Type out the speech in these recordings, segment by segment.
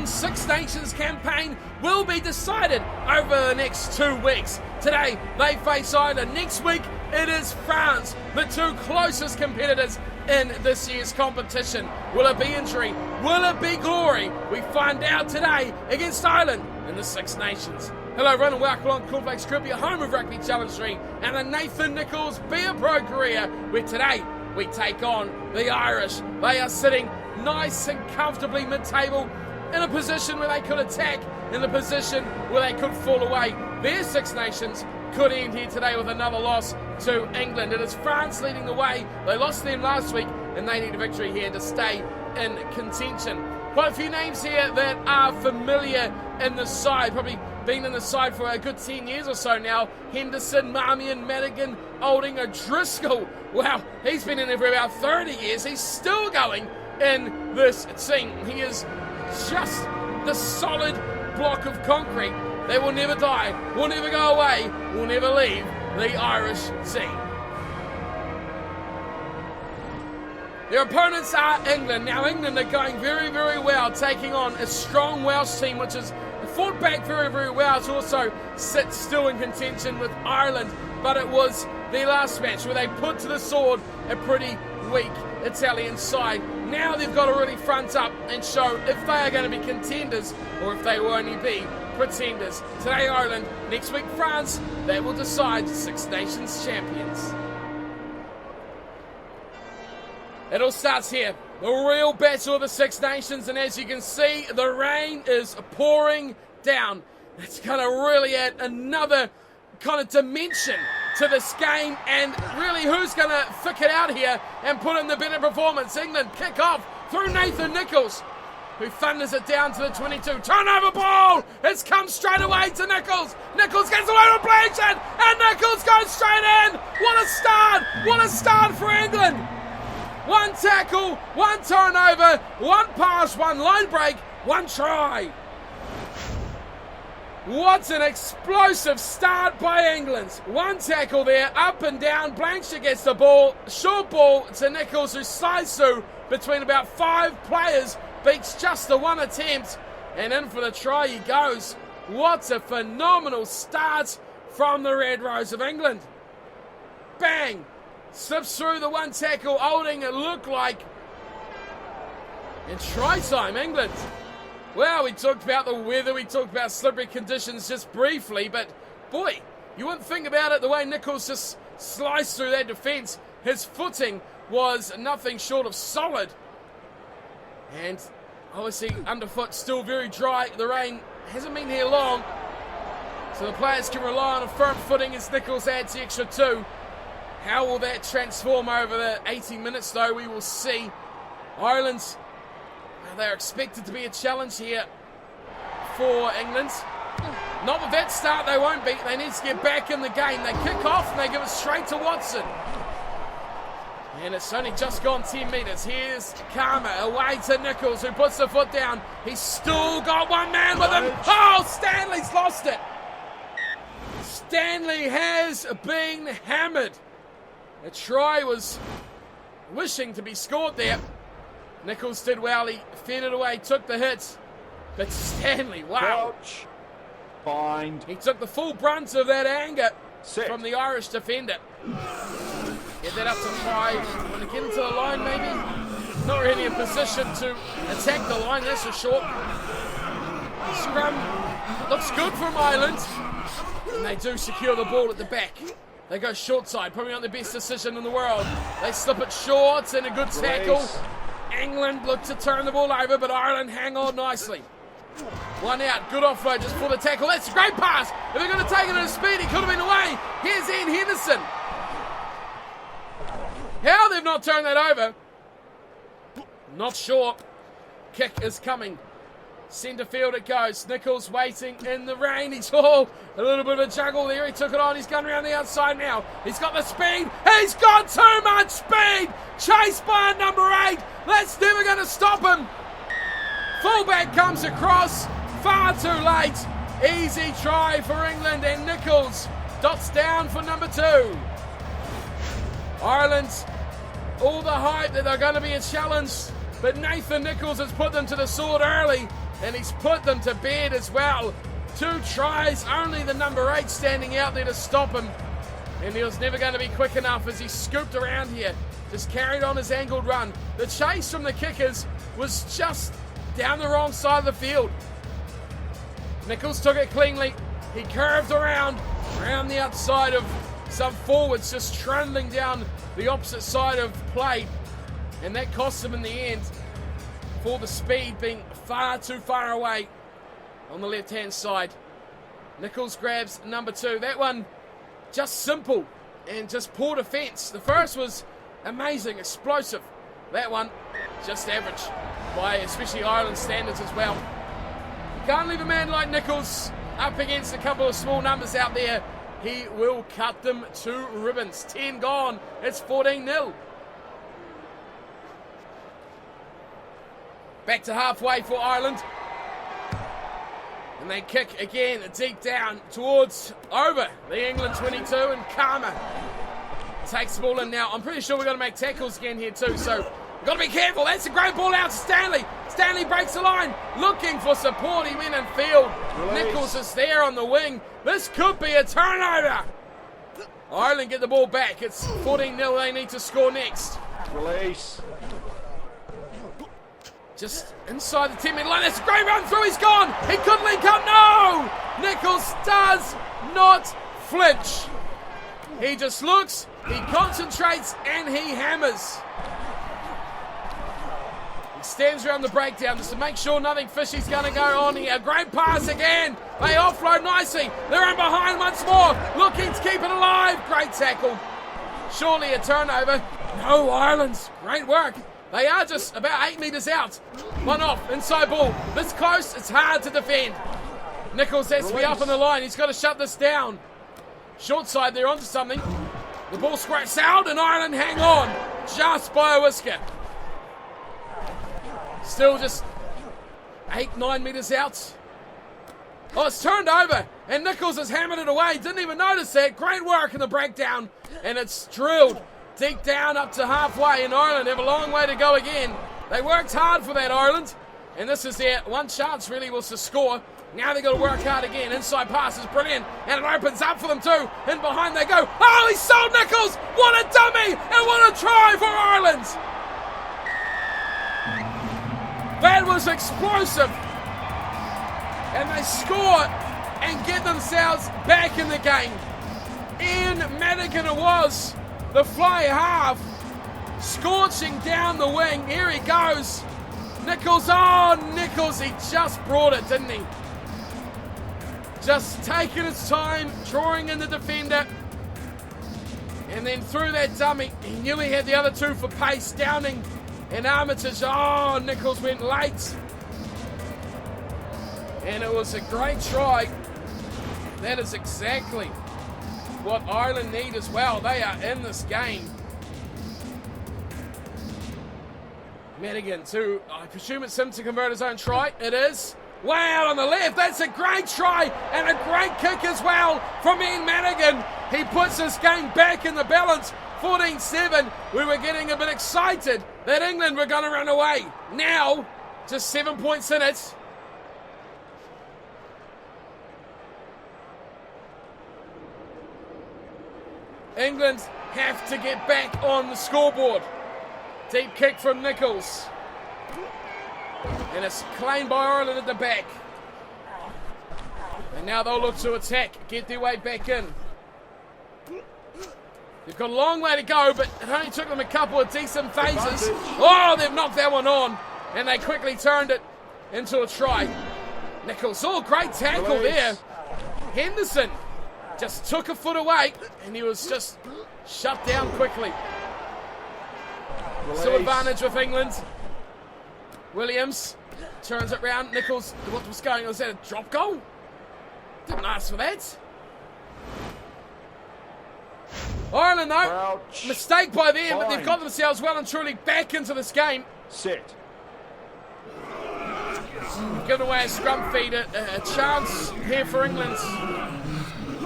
Ireland's Six Nations campaign will be decided over the next 2 weeks. Today, they face Ireland. Next week, it is France, the two closest competitors in this year's competition. Will it be injury? Will it be glory? We find out today against Ireland in the Six Nations. Hello everyone and welcome along to Cornflakes Group, your home of Rugby Challenge 3 and the Nathan Nicholls Be A Pro career, where today we take on the Irish. They are sitting nice and comfortably mid-table in a position where they could attack, in a position where they could fall away. Their Six Nations could end here today with another loss to England. It is France leading the way. They lost them last week and they need a victory here to stay in contention. Quite a few names here that are familiar in the side, probably been in the side for a good 10 years or so now. Henderson, Marmion, Madigan, Olding, O'Driscoll. Wow, he's been in there for about 30 years. He's still going in this team. He is just the solid block of concrete. They will never die, will never go away, will never leave the Irish team. Their opponents are England. Now England are going very, very well, taking on a strong Welsh team which has fought back very, very well to also sit still in contention with Ireland. But it was their last match where they put to the sword a pretty weak Italian side. Now they've got to really front up and show if they are going to be contenders or if they will only be pretenders. Today Ireland, next week France. They will decide Six Nations champions. It all starts here, the real battle of the Six Nations, and as you can see, the rain is pouring down. It's going to really add another kind of dimension to this game, and really who's going to thick it out here and put in the better performance? England kick off through Nathan Nicholls, who thunders it down to the 22. Turnover ball! It's come straight away to Nicholls. Nicholls gets away with Blanchard, and Nicholls goes straight in. What a start! What a start for England! One tackle, one turnover, one pass, one line break, one try. What an explosive start by England. One tackle there, up and down. Blanchard gets the ball. Short ball to Nicholls, who slides through between about 5 players. Beats just the one attempt. And in for the try he goes. What a phenomenal start from the Red Rose of England. Bang! Slips through the one tackle. Olding, it looked like. And try time, England. Well, we talked about the weather, we talked about slippery conditions just briefly, but boy, you wouldn't think about it the way Nicholls just sliced through that defence. His footing was nothing short of solid. And obviously underfoot still very dry. The rain hasn't been here long, so the players can rely on a firm footing as Nicholls adds the extra 2. How will that transform over the 80 minutes though? We will see. Ireland's, they're expected to be a challenge here for England. Not with that start they won't be. They need to get back in the game. They kick off and they give it straight to Watson. And it's only just gone 10 metres. Here's Karma away to Nicholls, who puts the foot down. He's still got one man with him. Oh, Stanley's lost it. Stanley has been hammered. A try was wishing to be scored there. Nicholls did well. He fed it away, took the hit. But Stanley, wow. Crouch. Bind. He took the full brunt of that anger Set. from the Irish defender. Get that up to 5. Want to get into the line maybe? Not really in position to attack the line, that's for sure. Scrum looks good from Ireland. And they do secure the ball at the back. They go short side, probably not the best decision in the world. They slip it short and a good tackle. England look to turn the ball over, but Ireland hang on nicely. One out, good offload just for the tackle. That's a great pass. If they're going to take it at a speed, it could have been away. Here's Ian Henderson. How they've not turned that over, not sure. Kick is coming. Centre field it goes. Nicholls waiting in the rain. He's a little bit of a juggle there. He took it on. He's going around the outside now. He's got the speed. He's got too much speed. Chased by number 8. That's never going to stop him. Fullback comes across. Far too late. Easy try for England, and Nicholls dots down for number 2. Ireland, all the hype that they're going to be a challenge, but Nathan Nicholls has put them to the sword early. and he's put them to bed as well. 2 tries, only the number 8 standing out there to stop him. And he was never going to be quick enough as he scooped around here. Just carried on his angled run. The chase from the kickers was just down the wrong side of the field. Nicholls took it cleanly. He curved around the outside of some forwards, just trundling down the opposite side of play. And that cost him in the end for the speed being far too far away on the left-hand side. Nicholls grabs number 2. That one just simple and just poor defence. The first was amazing, explosive. That one just average by especially Ireland standards as well. You can't leave a man like Nicholls up against a couple of small numbers out there. He will cut them to ribbons. 10 gone. It's 14-0. Back to halfway for Ireland. And they kick again deep down towards over the England 22, and Karma takes the ball in now. I'm pretty sure we're going to make tackles again here too, so we've got to be careful. That's a great ball out to Stanley. Stanley breaks the line, looking for support. He went in field. Nicholls is there on the wing. This could be a turnover. Ireland get the ball back. It's 14-0. They need to score next. Release. Just inside the 10-metre line. That's a great run through. He's gone. He could link up. No! Nicholls does not flinch. He just looks, he concentrates, and he hammers. He stands around the breakdown just to make sure nothing fishy's going to go on here. Great pass again. They offload nicely. They're in behind once more, looking to keep it alive. Great tackle. Surely a turnover. No, Ireland's. Great work. They are just about 8 metres out. One off, inside ball. This close, it's hard to defend. Nicholls has to be up on the line. He's got to shut this down. Short side, they're onto something. The ball squirts out and Ireland hang on just by a whisker. Still just 8-9 metres out. Oh, it's turned over and Nicholls has hammered it away. Didn't even notice that. Great work in the breakdown, and it's drilled deep down up to halfway, and Ireland have a long way to go again. They worked hard for that, Ireland, and this is their one chance really, was to score. Now they've got to work hard again. Inside pass is brilliant, and it opens up for them too. And behind they go. Oh, he sold Nicholls! What a dummy, and what a try for Ireland! That was explosive. And they score and get themselves back in the game. Ian Madigan it was. The fly half, scorching down the wing. Here he goes. Nicholls, oh, Nicholls, he just brought it, didn't he? Just taking his time, drawing in the defender. And then through that dummy, he knew he had the other two for pace. Downing and Armitage. Oh, Nicholls went late. And it was a great try. That is exactly what Ireland need as well. They are in this game. Madigan too. I presume it's him to convert his own try. It is. Wow, on the left. That's a great try and a great kick as well from Ian Madigan. He puts this game back in the balance. 14-7. We were getting a bit excited that England were going to run away. Now, just 7 points in it. England have to get back on the scoreboard. Deep kick from Nicholls. And it's claimed by Ireland at the back. And now they'll look to attack, get their way back in. They've got a long way to go, but it only took them a couple of decent phases. Oh, they've knocked that one on. And they quickly turned it into a try. Nicholls, oh, great tackle there. Henderson just took a foot away, and he was just shut down quickly. Still advantage with England. Williams turns it round. Nicholls, what was going on? Was that a drop goal? Didn't ask for that. Ireland, though, mistake by them, but they've got themselves well and truly back into this game. Sit. Given away a scrum feed, a chance here for England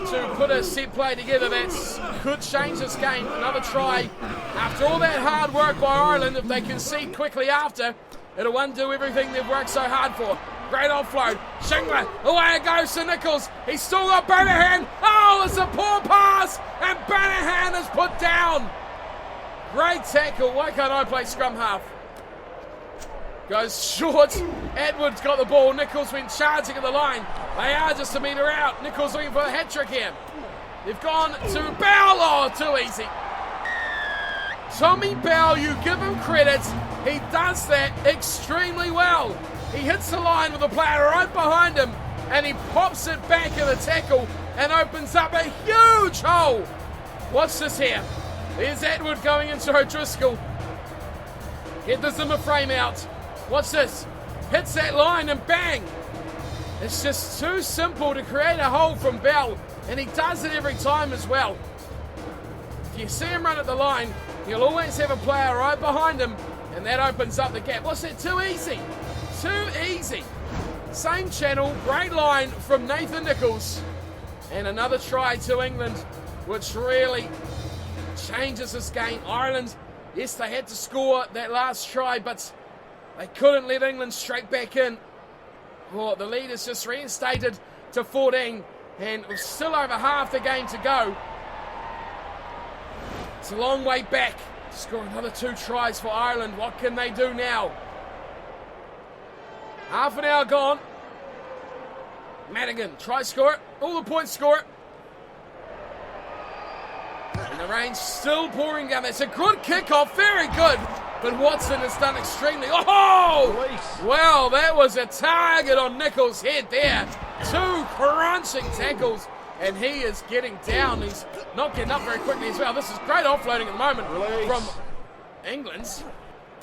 to put a set play together that could change this game. Another try. After all that hard work by Ireland, if they concede quickly after, it'll undo everything they've worked so hard for. Great offload. Shingler, away it goes to Nicholls. He's still got Bannerhan. Oh, it's a poor pass, and Bannerhan is put down. Great tackle. Why can't I play scrum half? Goes short. Edwards got the ball. Nicholls went charging at the line. They are just a metre out. Nicholls looking for a hat trick here. They've gone to Bell. Oh, too easy. Tommy Bell, you give him credit. He does that extremely well. He hits the line with a player right behind him, and he pops it back in the tackle and opens up a huge hole. Watch this here. There's Atwood going into O'Driscoll. Get the Zimmer frame out. Watch this. Hits that line and bang. It's just too simple to create a hole from Bell, and he does it every time as well. If you see him run at the line, he'll always have a player right behind him, and that opens up the gap. What's that? Too easy. Too easy. Same channel, great line from Nathan Nicholls. And another try to England, which really changes this game. Ireland, yes, they had to score that last try, but they couldn't let England straight back in. Well, the lead is just reinstated to 14, and we're still over half the game to go. It's a long way back. Score another 2 tries for Ireland. What can they do now? Half an hour gone. Madigan, try score it. All the points score it. And the rain's still pouring down. It's a good kickoff, very good. But Watson has done extremely. Oh! Well, that was a target on Nicholls' head there. 2 crunching tackles, and he is getting down. He's not getting up very quickly as well. This is great offloading at the moment from England.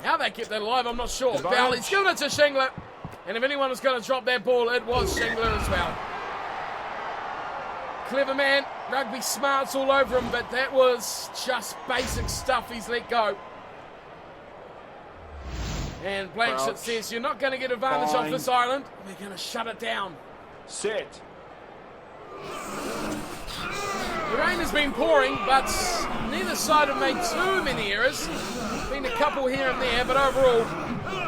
How they kept that alive, I'm not sure. Bell, he's given it to Shingler. And if anyone was going to drop that ball, it was Shingler as well. Clever man, rugby smarts all over him, but that was just basic stuff he's let go. And Blanchett says, you're not going to get advantage off this Ireland. We're going to shut it down. Set. The rain has been pouring, but neither side have made too many errors. Been a couple here and there, but overall,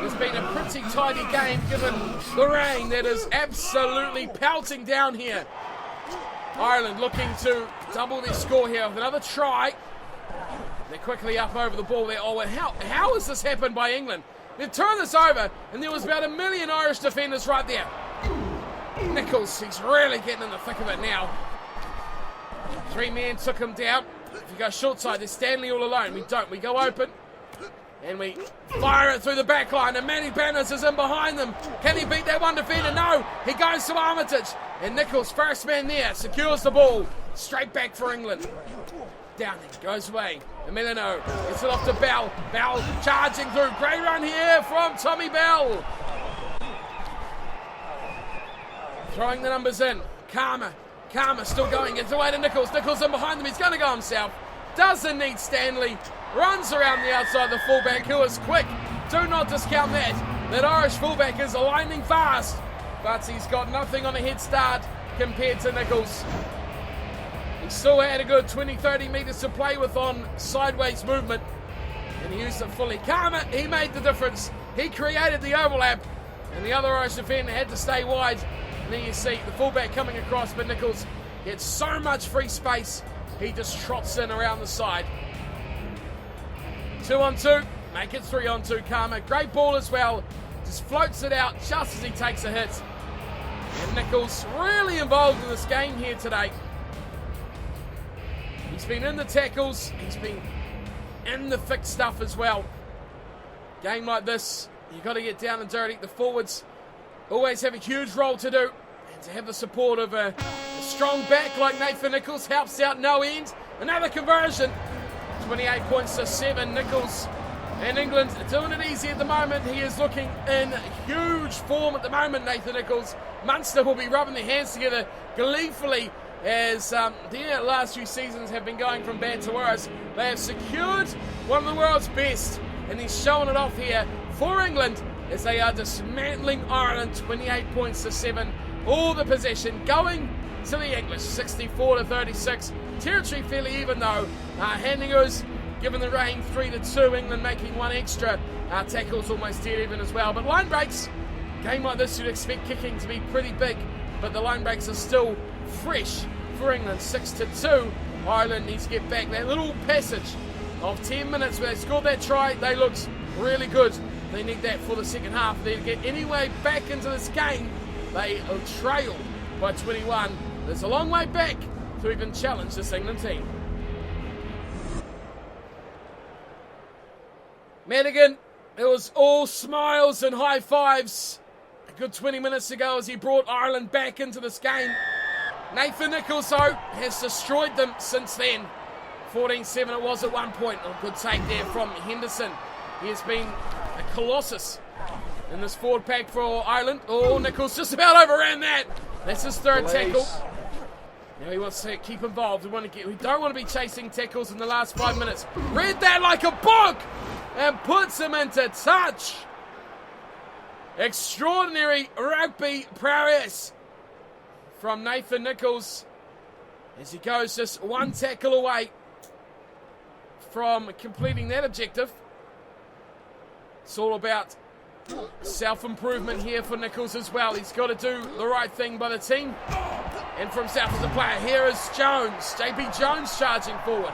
it's been a pretty tidy game given the rain that is absolutely pelting down here. Ireland looking to double their score here with another try. They're quickly up over the ball there. Oh, how has this happened by England? They've turned this over, and there was about 1 million Irish defenders right there. Nicholls, he's really getting in the thick of it now. 3 men took him down. If you go short side, there's Stanley all alone. We don't. We go open, and we fire it through the back line, and Manny Banners is in behind them. Can he beat that one defender? No. He goes to Armitage, and Nicholls, first man there, secures the ball. Straight back for England. Down he goes away. Emiliano gets it off to Bell. Bell charging through. Great run here from Tommy Bell. Throwing the numbers in. Karma still going. Gets away to Nicholls. Nicholls in behind them. He's going to go himself. Doesn't need Stanley. Runs around the outside the fullback, who is quick. Do not discount that. That Irish fullback is aligning fast, but he's got nothing on a head start compared to Nicholls. He still had a good 20-30 metres to play with on sideways movement, and he used it fully. Karma, he made the difference. He created the overlap, and the other Irish defender had to stay wide. And then you see the fullback coming across, but Nicholls gets so much free space, he just trots in around the side. 2 on 2, make it 3 on 2. Karma, great ball as well, just floats it out just as he takes a hit. And Nicholls really involved in this game here today. He's been in the tackles, he's been in the thick stuff as well. Game like this, you've got to get down and dirty. The forwards always have a huge role to do, and to have the support of a strong back like Nathan Nicholls helps out no end. Another conversion, 28 points to 7. Nicholls and England doing it easy at the moment. He is looking in huge form at the moment, Nathan Nicholls. Munster will be rubbing their hands together gleefully as the last few seasons have been going from bad to worse. They have secured one of the world's best, and he's showing it off here for England as they are dismantling Ireland. 28 points to 7. All the possession going to the English, 64-36. Territory fairly even though. Handingers given the rain 3-2. England making one extra. Tackles almost dead even as well. But line breaks game like this, you'd expect kicking to be pretty big, but the line breaks are still fresh for England. 6-2. Ireland needs to get back. That little passage of 10 minutes where they scored that try, they looked really good. They need that for the second half. They get any way back into this game. They trail by 21. There's a long way back to even challenge this England team. Madigan, it was all smiles and high fives a good 20 minutes ago as he brought Ireland back into this game. Nathan Nicholls, though, has destroyed them since then. 14-7 it was at one point. A good take there from Henderson. He has been a colossus in this forward pack for Ireland. Oh, Nicholls just about overran that. That's his third tackle. Now he wants to keep involved. We don't want to be chasing tackles in the last 5 minutes. Read that like a book and puts him into touch. Extraordinary rugby prowess from Nathan Nicholls as he goes just one tackle away from completing that objective. It's all about self-improvement here for Nicholls as well. He's got to do the right thing by the team. And for himself as a player, here is Jones. JP Jones charging forward.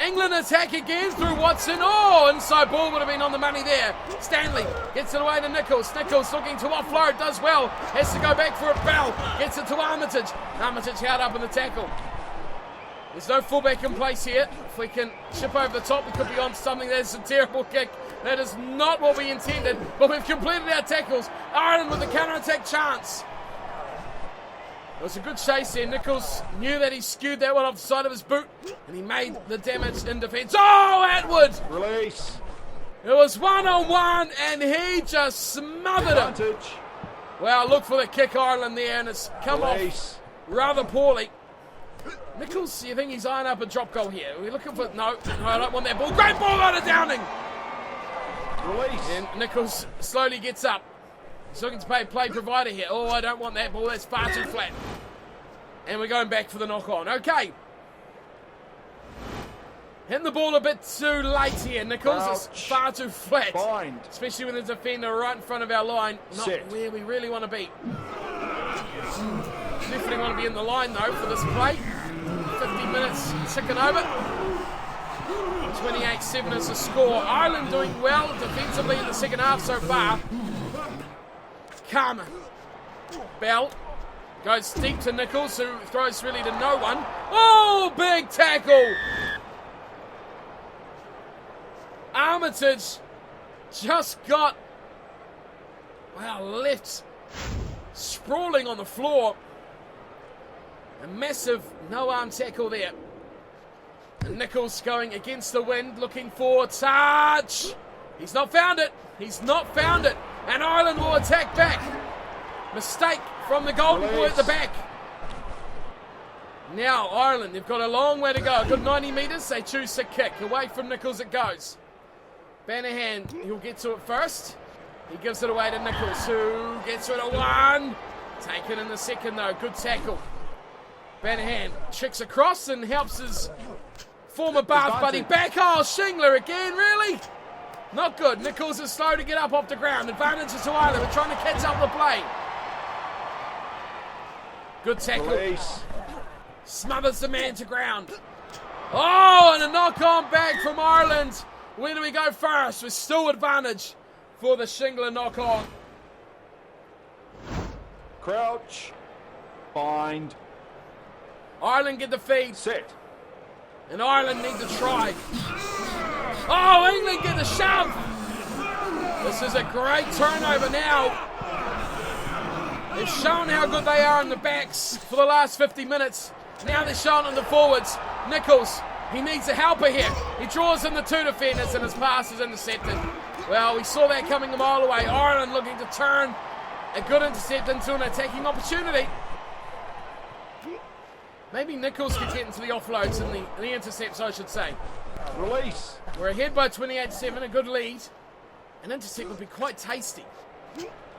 England attack again through Watson. Oh, inside ball would have been on the money there. Stanley gets it away to Nicholls. Nicholls looking to offload, does well. Has to go back for it. Bell gets it to Armitage. Armitage held up in the tackle. There's no fullback in place here. If we can chip over the top, we could be on something. That's a terrible kick. That is not what we intended, but we've completed our tackles. Ireland with the counter-attack chance. It was a good chase there. Nicholls knew that he skewed that one off the side of his boot, and he made the damage in defence. Oh, Atwood! Release. It was one-on-one, and he just smothered him. Well, look for the kick, Ireland, there, and it's come off rather poorly. Nicholls, you think he's eyeing up a drop goal here? Are we looking for... No, I don't want that ball. Great ball out of Downing! Release. And Nicholls slowly gets up. He's looking to play provider here. Oh, I don't want that ball. That's far too flat. And we're going back for the knock-on. Okay. Hitting the ball a bit too late here. Nicholls, it's far too flat. Bind. Especially with the defender right in front of our line. Not Set. where we really want to be. Definitely want to be in the line, though, for this play. 50 minutes ticking over. 28-7 is the score. Ireland doing well defensively in the second half so far. Karma. Bell goes deep to Nicholls, who throws really to no one. Oh, big tackle. Armitage just got, left sprawling on the floor. A massive no-arm tackle there. And Nicholls going against the wind, looking for touch. He's not found it. He's not found it. And Ireland will attack back. Mistake from the golden boy at the back. Now Ireland, they've got a long way to go. A good 90 metres. They choose to kick. Away from Nicholls it goes. Banahan, he'll get to it first. He gives it away to Nicholls, who gets rid of one. Taken in the second though. Good tackle. Banahan tricks across and helps his former Bath buddy back. Oh, Shingler again, really? Not good. Nicholls is slow to get up off the ground. Advantage to Ireland. We're trying to catch up the play. Good tackle. Release. Smothers the man to ground. Oh, and a knock-on back from Ireland. Where do we go first? With still advantage for the Shingler knock-on. Crouch. Bind. Ireland get the feed. Set. And Ireland need to try. Oh, England get the shove. This is a great turnover now. They've shown how good they are in the backs for the last 50 minutes. Now they're showing on the forwards. Nicholls, he needs a helper here. He draws in the two defenders and his pass is intercepted. Well, we saw that coming a mile away. Ireland looking to turn a good intercept into an attacking opportunity. Maybe Nicholls could get into the offloads and the intercepts, I should say. Release. We're ahead by 28-7, a good lead. An intercept would be quite tasty.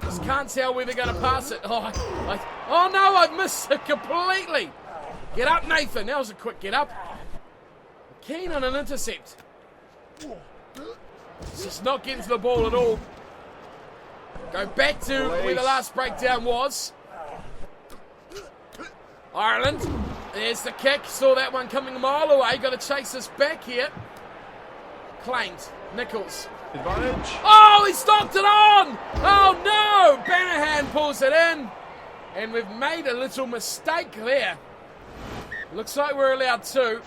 Just can't tell where they're going to pass it. Oh no, I've missed it completely. Get up, Nathan. That was a quick get up. Keen on an intercept. It's just not getting to the ball at all. Go back to where the last breakdown was. Ireland. There's the kick. Saw that one coming a mile away. Got to chase this back here. Claimed. Nicholls. Advantage. Oh, he stopped it on! Oh no! Banahan pulls it in. And we've made a little mistake there. Looks like we're allowed two.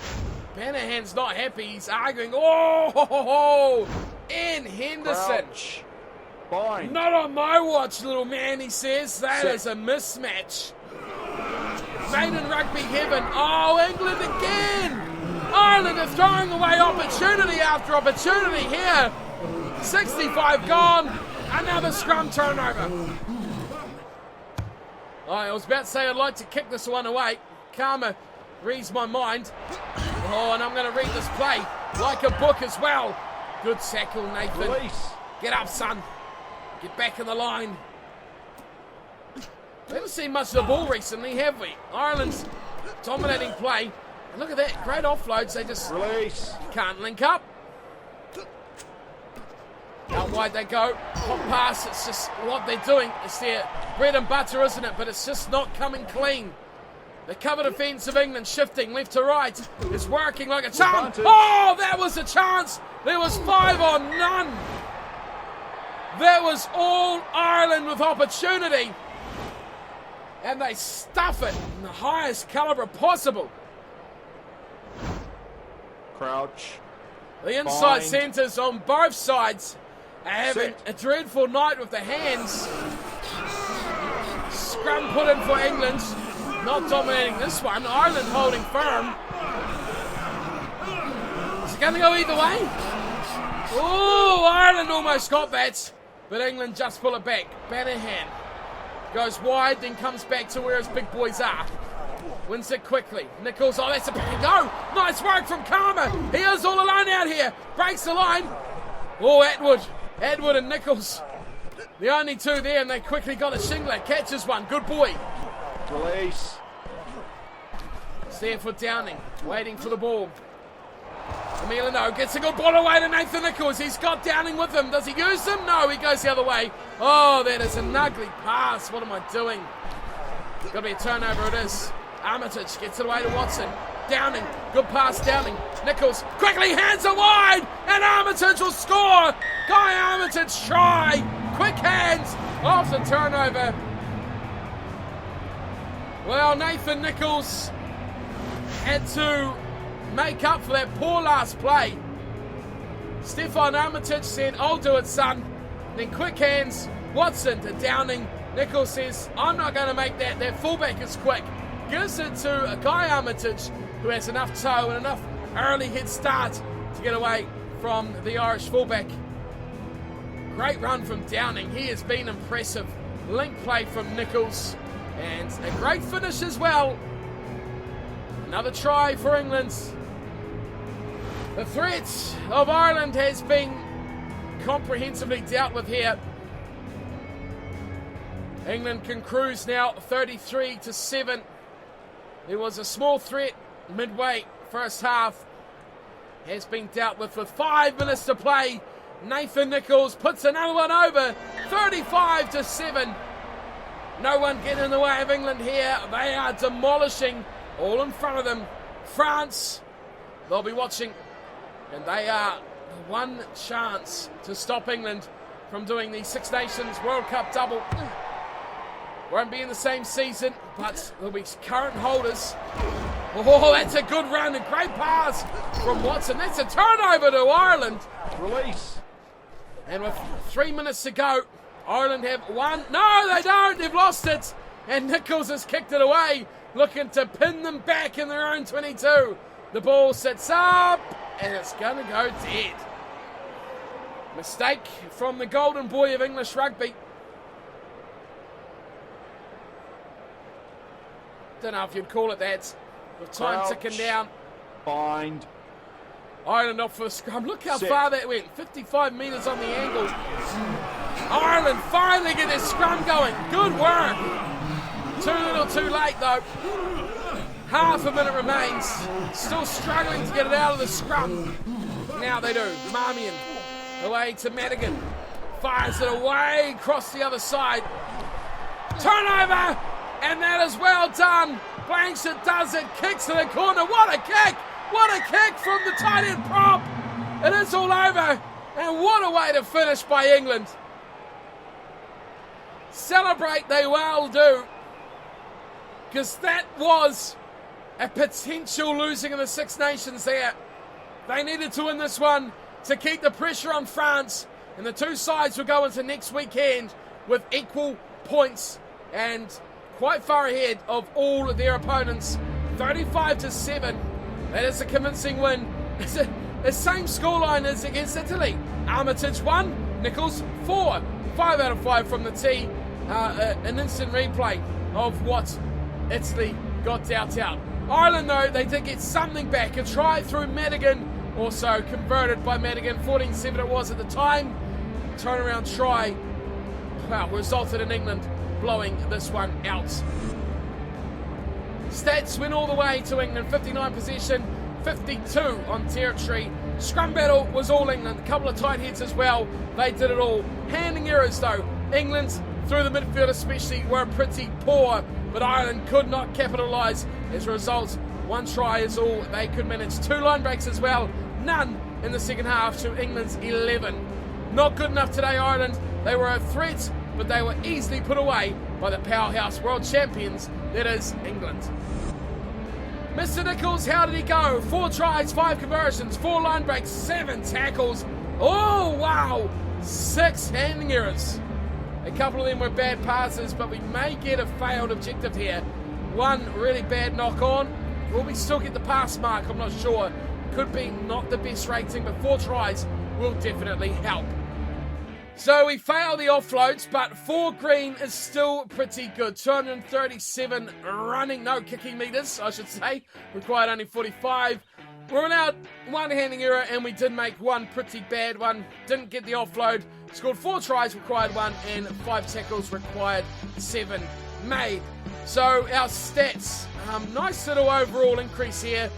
Banahan's not happy. He's arguing. Oh! In Henderson. Crouch. Bind. Not on my watch, little man, he says. That is a mismatch. Maiden rugby heaven. Oh, England again! Ireland are throwing away opportunity after opportunity here. 65 gone. Another scrum turnover. Oh, I was about to say I'd like to kick this one away. Karma reads my mind. Oh, and I'm going to read this play like a book as well. Good tackle, Nathan. Release. Get up, son. Get back in the line. We haven't seen much of the ball recently, have we? Ireland's dominating play. And look at that. Great offloads. They just Release. can't link up. Out wide they go. Hot pass. It's just what they're doing. It's their bread and butter, isn't it? But it's just not coming clean. The cover defence of England shifting left to right. It's working like a charm. Oh, that was a chance. There was 5 on none. That was all Ireland with opportunity. And they stuff it in the highest calibre possible. Crouch. The inside Bind. centres on both sides are having Set. a dreadful night with the hands. Scrum put in for England. Not dominating this one. Ireland holding firm. Is it going to go either way? Oh, Ireland almost got that. But England just pull it back. Banahan goes wide, then comes back to where his big boys are. Wins it quickly. Nicholls, oh, that's a big go. Nice work from Karma. He is all alone out here. Breaks the line. Oh, Atwood and Nicholls. The only two there, and they quickly got a Shingler. Catches one. Good boy. Release. It's there for Downing. Waiting for the ball. Emiliano gets a good ball away to Nathan Nicholls. He's got Downing with him. Does he use him? No, he goes the other way. Oh, that is an ugly pass. What am I doing? Got to be a turnover, it is. Armitage gets it away to Watson. Downing, good pass, Downing. Nicholls quickly hands it wide, and Armitage will score. Guy Armitage try. Quick hands off the turnover. Well, Nathan Nicholls had to make up for that poor last play. Stefan Armitage said, I'll do it, son. Then quick hands, Watson to Downing. Nicholls says, I'm not going to make that. That fullback is quick. Gives it to a Guy Armitage who has enough toe and enough early head start to get away from the Irish fullback. Great run from Downing. He has been impressive. Link play from Nicholls. And a great finish as well. Another try for England. The threat of Ireland has been comprehensively dealt with here. England can cruise now 33-7. There was a small threat midway first half. Has been dealt with 5 minutes to play. Nathan Nicholls puts another one over. 35-7. No one getting in the way of England here. They are demolishing all in front of them. France, they'll be watching. And they are the one chance to stop England from doing the Six Nations World Cup double. Won't be in the same season, but they'll be current holders. Oh, that's a good run. A great pass from Watson. That's a turnover to Ireland. Release. And with 3 minutes to go, Ireland have won. No, they don't. They've lost it. And Nicholls has kicked it away, looking to pin them back in their own 22. The ball sits up, and it's going to go dead. Mistake from the golden boy of English rugby. Don't know if you'd call it that. With time ticking down. Bind. Ireland off for a scrum. Look how Set. far that went. 55 metres on the angle. Ireland finally get their scrum going. Good work. Too little too late though. Half a minute remains. Still struggling to get it out of the scrum. Now they do. Marmion away to Madigan. Fires it away, across the other side. Turnover, and that is well done. Blanchard does it, kicks to the corner. What a kick! What a kick from the tight end prop. It is all over, and what a way to finish by England. Celebrate they well do, because that was a potential losing in the Six Nations there. They needed to win this one to keep the pressure on France, and the two sides will go into next weekend with equal points and quite far ahead of all of their opponents. 35-7. That is a convincing win. It's the same scoreline as against Italy. Armitage 1, Nicholls 4. 5 out of 5 from the tee. An instant replay of what Italy got dealt out. Ireland, though, they did get something back. A try through Madigan, also converted by Madigan. 14-7 it was at the time. Turnaround try, wow, resulted in England blowing this one out. Stats went all the way to England. 59 possession, 52 on territory. Scrum battle was all England. A couple of tight heads as well. They did it all. Handing errors, though. England, through the midfield especially, were pretty poor, but Ireland could not capitalise. As a result, one try is all they could manage. 2 line breaks as well. None in the second half to England's 11. Not good enough today, Ireland. They were a threat, but they were easily put away by the powerhouse world champions, that is England. Mr. Nicholls, how did he go? 4 tries, 5 conversions, 4 line breaks, 7 tackles. Oh, wow! 6 handling errors. A couple of them were bad passes, but we may get a failed objective here. 1 really bad knock on. Will we still get the pass mark? I'm not sure. Could be not the best rating, but 4 tries will definitely help. So we fail the offloads, but 4 green is still pretty good. 237 running, no kicking meters, I should say. Required only 45. We're allowed 1 handing error, and we did make 1 pretty bad one. Didn't get the offload. Scored 4 tries, required 1, and 5 tackles, required 7 made. So our stats, nice little overall increase here.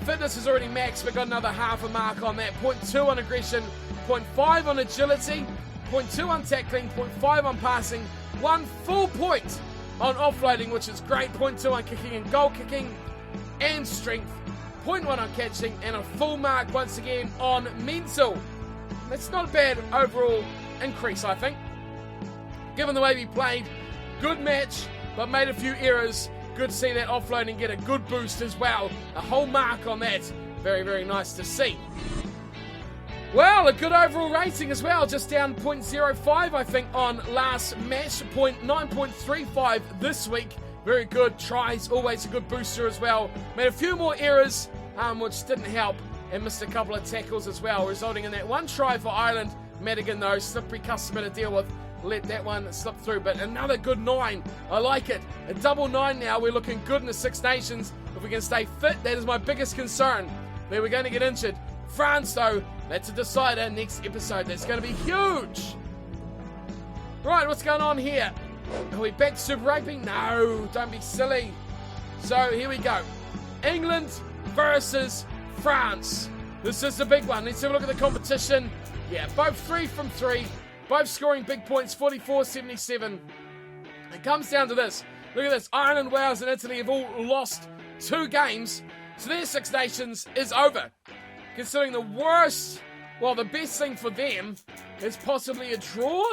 Fitness is already maxed, but got another half a mark on that. 0.2 on aggression, 0.5 on agility, 0.2 on tackling, 0.5 on passing, 1 full point on offloading, which is great. 0.2 on kicking and goal kicking, and strength. 0.1 on catching, and a full mark once again on mental. That's not a bad overall increase, I think. Given the way we played, good match, but made a few errors. Good to see that offloading get a good boost as well. A whole mark on that. Very, very nice to see. Well, a good overall rating as well. Just down 0.05, I think, on last match. 9.35 this week. Very good. Tries, always a good booster as well. Made a few more errors, which didn't help. And missed a couple of tackles as well, resulting in that 1 try for Ireland. Madigan, though, slippery customer to deal with. Let that one slip through, but another good 9. I like it. A double 9 now. We're looking good in the Six Nations. If we can stay fit, that is my biggest concern. Where we're going to get injured. France, though, that's a decider next episode. That's going to be huge. Right, what's going on here? Are we back to Super Rugby? No, don't be silly. So here we go. England versus France. This is the big one. Let's have a look at the competition. Yeah, both 3 from 3. Both scoring big points, 44-77. It comes down to this. Look at this. Ireland, Wales, and Italy have all lost 2 games. So their Six Nations is over. Considering the worst, well, the best thing for them is possibly a draw.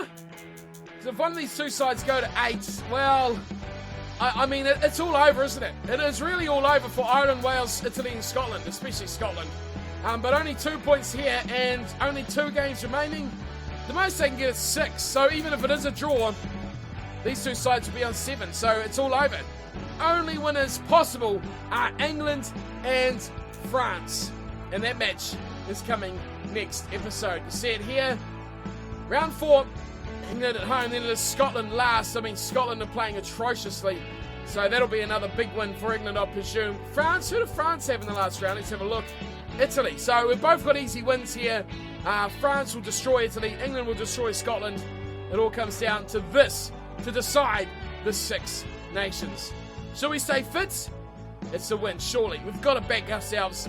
So if one of these 2 sides go to 8, well, I mean, it's all over, isn't it? It is really all over for Ireland, Wales, Italy, and Scotland, especially Scotland. But only 2 points here and only 2 games remaining. The most they can get is 6, so even if it is a draw, these 2 sides will be on 7, so it's all over. Only winners possible are England and France. And that match is coming next episode. You see it here. Round 4, England at home, then it is Scotland last. I mean, Scotland are playing atrociously, so that'll be another big win for England, I presume. France, who did France have in the last round? Let's have a look. Italy. So we've both got easy wins here. France will destroy Italy. England will destroy Scotland. It all comes down to this to decide the Six Nations. Shall we stay fit? It's a win, surely. We've got to back ourselves.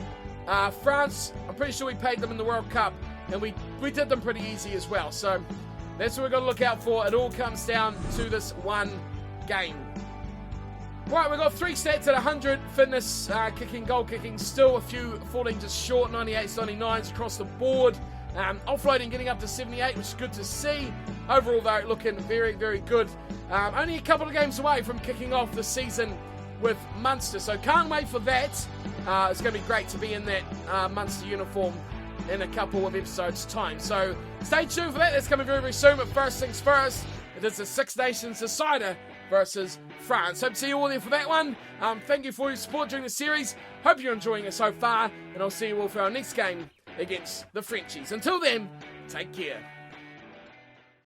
France, I'm pretty sure we paid them in the World Cup, and we did them pretty easy as well. So That's what we've got to look out for. It all comes down to this one game. Right, we've got 3 stats at 100. Fitness, kicking, goal kicking, still a few falling just short, 98s, 99s across the board. Offloading getting up to 78, which is good to see. Overall, though, looking very, very good. Only a couple of games away from kicking off the season with Munster, so can't wait for that. It's going to be great to be in that Munster uniform in a couple of episodes' time. So stay tuned for that. That's coming very, very soon. But first things first, it is the Six Nations decider versus France. Hope to see you all there for that one. Thank you for your support during the series. Hope you're enjoying it so far, and I'll see you all for our next game against the Frenchies. Until then, take care.